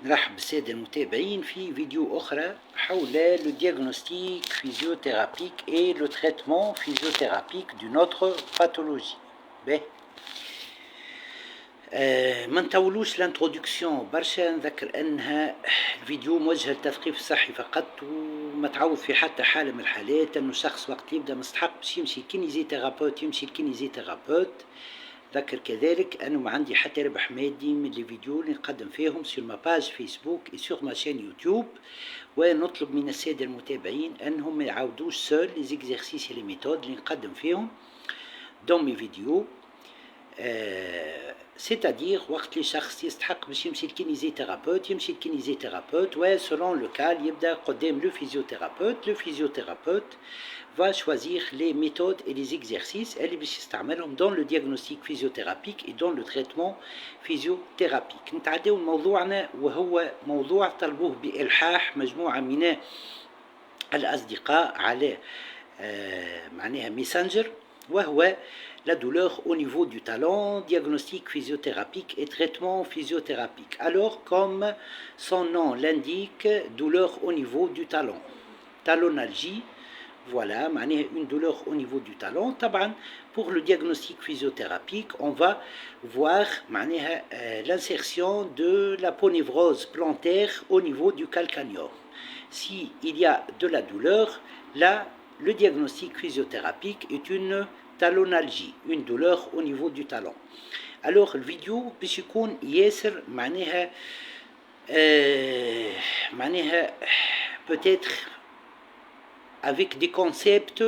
نرحب بالسادة المتابعين في فيديو أخرى حول le diagnostic physiothérapique et le traitement physiothérapique d'une autre pathologie. ما نطولوش الانترودكسيون برشا، نذكر انها الفيديو موجه للتثقيف الصحي فقط، وما تعوض في حتى حالة من الحالات انه شخص وقت يبدا مستحق باش يمشي لكينيزيثيرابوت يمشي لكينيزيثيرابوت. ذكر كذلك انه ما عندي حتى ربح مادي من لي فيديو اللي نقدم فيهم سور ما باج فيسبوك اي سور ما شين يوتيوب، ونطلب من الساده المتابعين انهم ما يعاودوش سول لي زيكزارسيس لي ميثود اللي نقدم فيهم دون مي فيديو. سيتادير وقت اللي شخص يستحق باش يمشي لكينيزيثيرابوت يمشي لكينيزيثيرابوت، و سولون لو كال يبدا قدام لو فيزيوثيرابوت. لو فيزيوثيرابوت va choisir les méthodes et les exercices اللي باش يستعملهم dans le diagnostic physiothérapique et dans le traitement physiothérapique. نتعداو موضوعنا وهو موضوع طلبوه بإلحاح مجموعة من الأصدقاء على معناها ميسنجر، وهو la douleur au niveau du talon, diagnostic physiothérapique et traitement physiothérapique. Alors, comme son nom l'indique, douleur au niveau du talon, talonalgie. Voilà, une douleur au niveau du talon. Pour le diagnostic physiothérapique, on va voir l'insertion de l'aponévrose plantaire au niveau du calcanéum. S'il y a de la douleur, là, le diagnostic physiothérapique est une talonalgie, une douleur au niveau du talon. Alors, le vidéo, باش يكون ياسر peut-être avec des concepts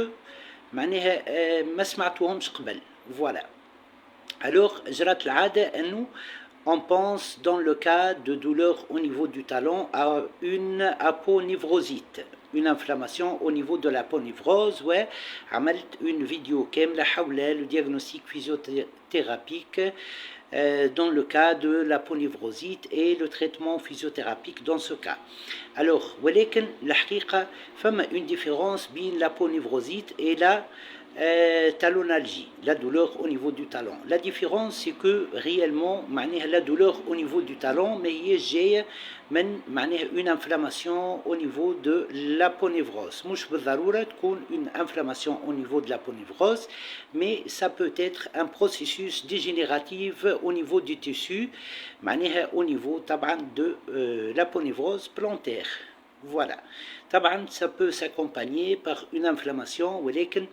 ما سمعتوهمش قبل. Voilà. Alors, جرت العادة أنه on pense dans le cas de douleur au niveau du talon à une aponévrosite, une inflammation au niveau de l'aponévrose. Ouais, عملت une vidéo كاملة حول le diagnostic physiothérapique dans le cas de l'aponévrosite et le traitement physiothérapique dans ce cas. Alors, ولكن الحقيقة فما une différence بين l'aponévrosite et la talonalgie, la douleur au niveau du talon. La différence c'est que réellement la douleur au niveau du talon mais هي une inflammation au niveau de l'aponévrose. مش بالضرورة تكون une inflammation au niveau de l'aponévrose, mais ça peut être un processus dégénératif au niveau du tissu, au niveau de l'aponévrose plantaire. Voilà. Ça peut s'accompagner par une inflammation, ولكن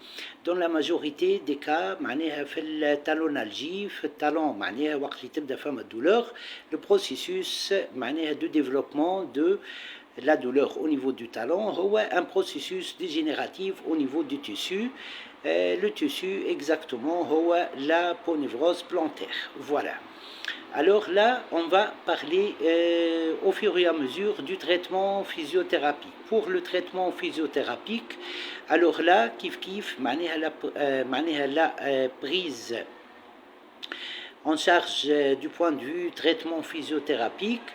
dans la majorité des cas في التالونالجي في الtalon وقت اللي تبدا فما douleur, le processus de développement de la douleur au niveau du talon هو un processus dégénératif au niveau du tissu. Le tissu exactement هو l'aponévrose plantaire. Voilà. Alors là, on va parler au fur et à mesure du traitement physiothérapique. Pour le traitement physiothérapique, alors là, kif la prise en charge du point de vue traitement physiothérapique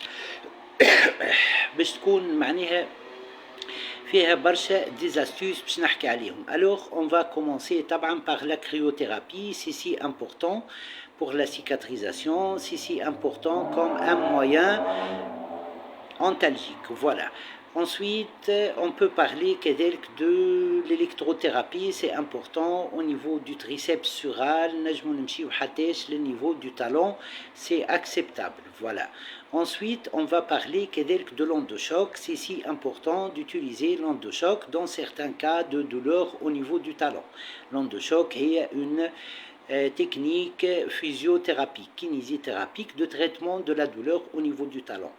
باش تكون فيها برشا des astuces باش نحكي عليهم. Alors, on va commencer par la cryothérapie, c'est si important pour la cicatrisation, c'est si important comme un moyen antalgique. Voilà. Ensuite, on peut parler de l'électrothérapie, c'est important au niveau du triceps sural, le niveau du talon, c'est acceptable. Voilà. Ensuite, on va parler de l'onde de choc, c'est si important d'utiliser l'onde de choc dans certains cas de douleur au niveau du talon. L'onde de choc est une technique physiothérapique, kinésithérapique de traitement de la douleur au niveau du talon.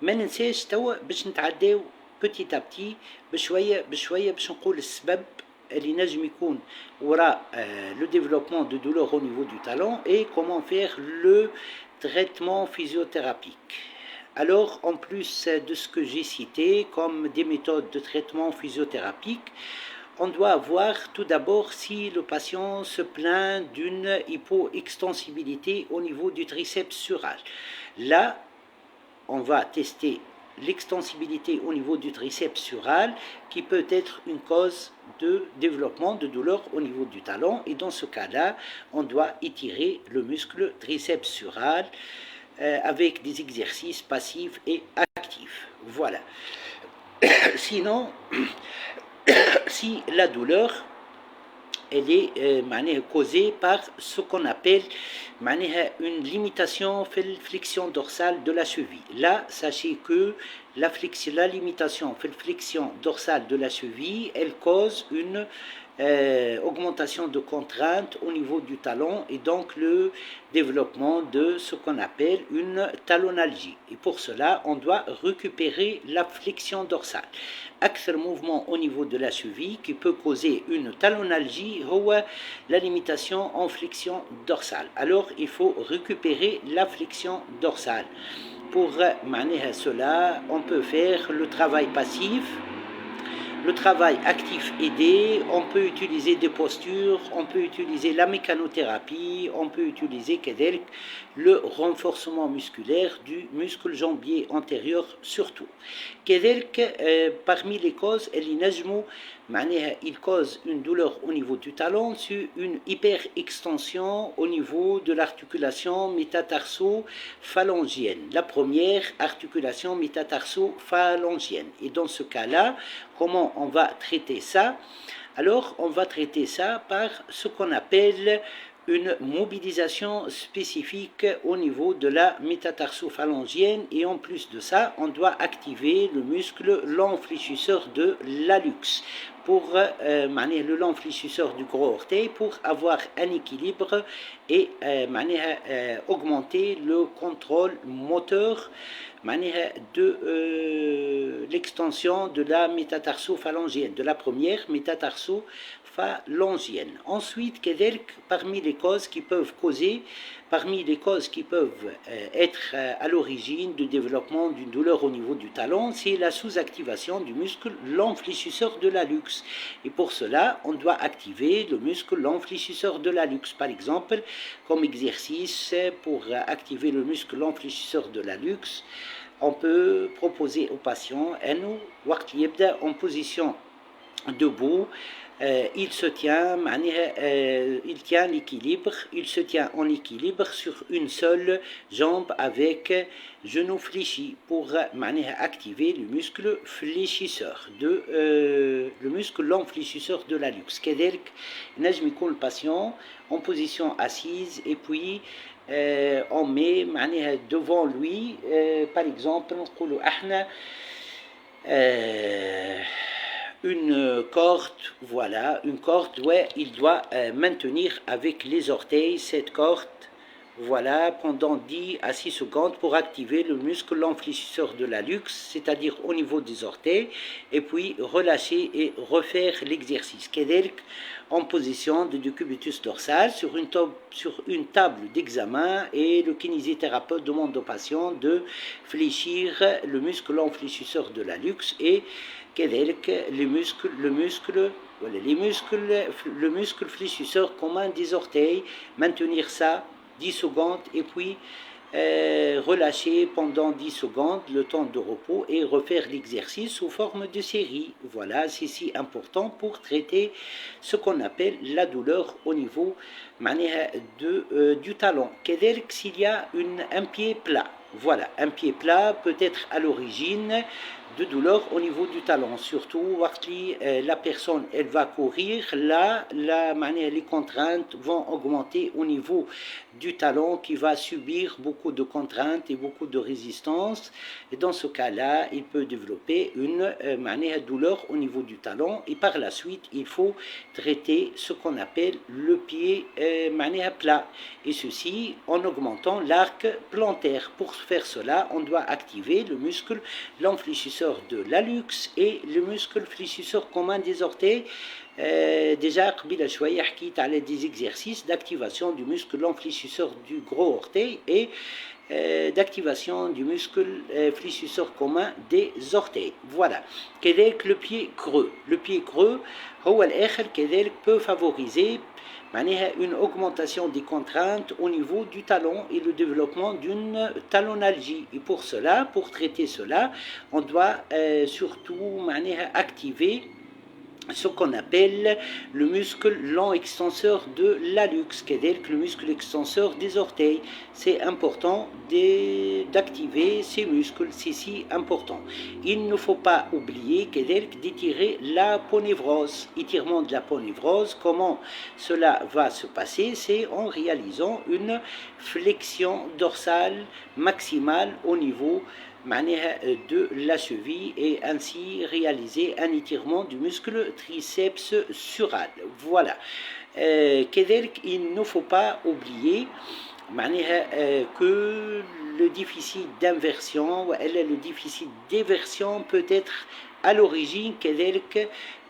ما ننساش توا باش نتعداو petit à petit بشوية باش نقول السبب اللي نجم يكون وراء le développement de douleur au niveau du talon et comment faire le traitement physiothérapique. Alors, en plus de ce que j'ai cité comme des méthodes de traitement physiothérapique, on doit voir tout d'abord si le patient se plaint d'une hypoextensibilité au niveau du triceps sural. Là, on va tester l'extensibilité au niveau du triceps sural qui peut être une cause de développement de douleur au niveau du talon, et dans ce cas-là, on doit étirer le muscle triceps sural avec des exercices passifs et actifs. Voilà. Sinon, si la douleur elle est causée par ce qu'on appelle une limitation في الفlexion dorsale de la cheville. Là, sachez que la limitation في الفlexion dorsale de la cheville, elle cause une augmentation de contrainte au niveau du talon et donc le développement de ce qu'on appelle une talonalgie. Et pour cela, on doit récupérer la flexion dorsale. أكثر mouvement au niveau de la cheville qui peut causer une talonalgie هو la limitation en flexion dorsale. Alors, il faut récupérer la flexion dorsale. Pour cela, on peut faire le travail passif, le travail actif aidé, on peut utiliser des postures, on peut utiliser la mécanothérapie, on peut utiliser le renforcement musculaire du muscle jambier antérieur surtout. Parmi les causes, il cause une douleur au niveau du talon sur une hyperextension au niveau de l'articulation métatarso-phalangienne. La première articulation métatarso-phalangienne. Et dans ce cas-là, comment on va traiter ça? Alors, on va traiter ça par ce qu'on appelle une mobilisation spécifique au niveau de la métatarso-phalangienne et en plus de ça, on doit activer le muscle l'enfléchisseur de l'hallux pour le l'enfléchisseur du gros orteil pour avoir un équilibre et augmenter le contrôle moteur de l'extension de la métatarso-phalangienne, de la première métatarso-phalangienne. Ensuite, parmi les causes qui peuvent être à l'origine du développement d'une douleur au niveau du talon, c'est la sous-activation du muscle l'enfléchisseur de l'hallux. Et pour cela, on doit activer le muscle l'enfléchisseur de l'hallux. Par exemple, comme exercice pour activer le muscle l'enfléchisseur de l'hallux, on peut proposer aux patients en position debout. Il tient l'équilibre, il se tient en équilibre sur une seule jambe avec genou fléchi pour activer le muscle fléchisseur le muscle l'enfléchisseur de l'hallux. Le patient en position assise et puis on met devant lui par exemple une corde, voilà, une corde où il doit maintenir avec les orteils cette corde, voilà, pendant 10 à 6 secondes pour activer le muscle l'enfléchisseur de l'hallux, c'est-à-dire au niveau des orteils, et puis relâcher et refaire l'exercice. En position de décubitus dorsal sur une table d'examen et le kinésithérapeute demande au patient de fléchir le muscle l'enfléchisseur de l'hallux et le muscle fléchisseur commun des orteils, maintenir ça 10 secondes et puis relâcher pendant 10 secondes le temps de repos et refaire l'exercice sous forme de série. Voilà, c'est si important pour traiter ce qu'on appelle la douleur au niveau du talon. S'il y a un pied plat, voilà, un pied plat peut être à l'origine de douleur au niveau du talon, surtout la personne elle va courir, là les contraintes vont augmenter au niveau du talon qui va subir beaucoup de contraintes et beaucoup de résistance, et dans ce cas-là il peut développer une douleur au niveau du talon et par la suite il faut traiter ce qu'on appelle le pied plat, et ceci en augmentant l'arc plantaire. Pour faire cela on doit activer le muscle l'enfléchisseur de l'hallux et le muscle fléchisseur commun des orteils. Déjà قبيله شويه حكيت على des exercices d'activation du muscle l'enfléchisseur du gros orteil et d'activation du muscle fléchisseur commun des orteils. Voilà. كذلك le pied creux هو الآخر كذلك peut favoriser une augmentation des contraintes au niveau du talon et le développement d'une talonalgie. Et pour cela, pour traiter cela, on doit surtout activer ce qu'on appelle le muscle long extenseur de l'hallux, le muscle extenseur des orteils. C'est important d'activer ces muscles, c'est si important. Il ne faut pas oublier d'étirer la ponévrose. Étirement de la ponévrose, comment cela va se passer? C'est en réalisant une flexion dorsale maximale au niveau de la cheville et ainsi réaliser un étirement du muscle triceps sural. Voilà. Il ne faut pas oublier que le déficit d'inversion le déficit d'éversion peut être à l'origine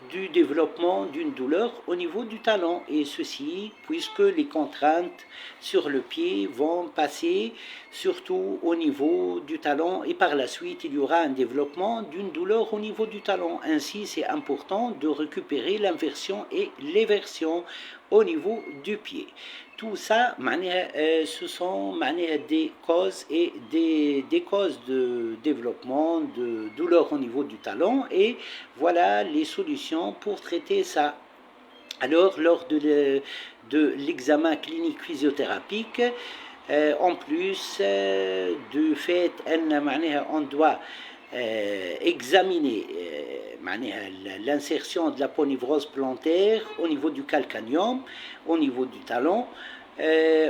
du développement d'une douleur au niveau du talon, et ceci puisque les contraintes sur le pied vont passer surtout au niveau du talon, et par la suite il y aura un développement d'une douleur au niveau du talon. Ainsi c'est important de récupérer l'inversion et l'éversion au niveau du pied. Tout ça, ce sont des causes et des causes de développement de douleur au niveau du talon, et voilà les solutions pour traiter ça. Alors, lors de l'examen clinique physiothérapique, en plus du fait on doit examiner l'insertion de la ponévrose plantaire au niveau du calcanéum, au niveau du talon.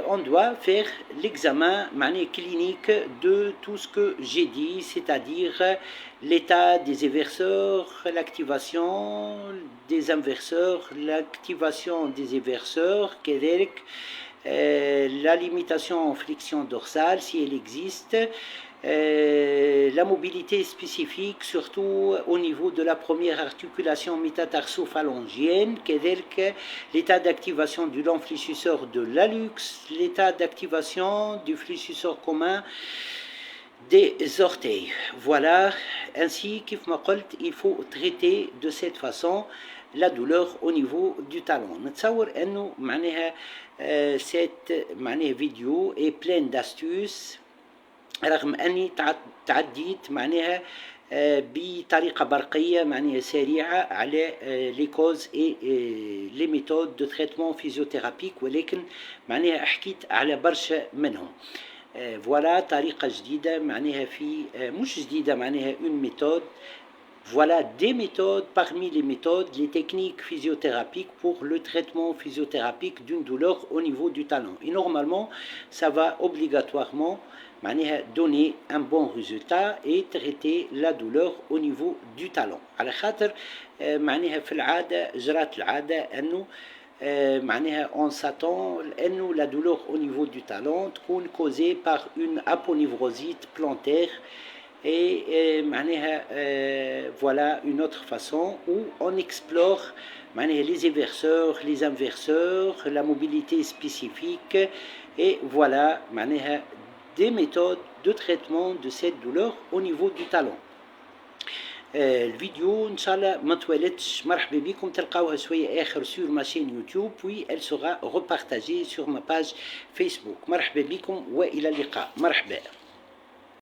On doit faire l'examen clinique de tout ce que j'ai dit, c'est-à-dire l'état des éverseurs, l'activation des inverseurs, l'activation des éverseurs, la limitation en flexion dorsale si elle existe, la mobilité spécifique surtout au niveau de la première articulation métatarso-phalangienne, l'état d'activation du long fléchisseur de l'hallux, l'état d'activation du fléchisseur commun des orteils. Voilà, ainsi il faut traiter de cette façon la douleur au niveau du talon. نتصور انه cette vidéo est pleine d'astuces رغم أني تعديت بطريقة برقية سريعة على لي كوز اي لي ميثود دو تريتمون فيزيوثيرابيك، ولكن حكيت على برشا منهم. فوالا طريقة جديدة في مش جديدة une méthode. Voilà des méthodes, parmi les méthodes, les techniques physiothérapiques pour le traitement physiothérapique d'une douleur au niveau du talon. Et normalement, ça va obligatoirement donner un bon résultat et traiter la douleur au niveau du talon. على خاطر في العادة جرات العادة أنه on s'attend أنه la douleur au niveau du talon تكون causée par une aponevrosite plantaire. Et voilà une autre façon où on explore les éverseurs, les inverseurs, la mobilité spécifique, et voilà des méthodes de traitement de cette douleur au niveau du talon. الفيديو ان شاء الله ما طولتش. مرحبا بكم، تلقاوها شويه اخر sur ma chaîne YouTube, puis elle sera repartagée sur ma page Facebook. مرحبا بكم والى اللقاء. مرحبا.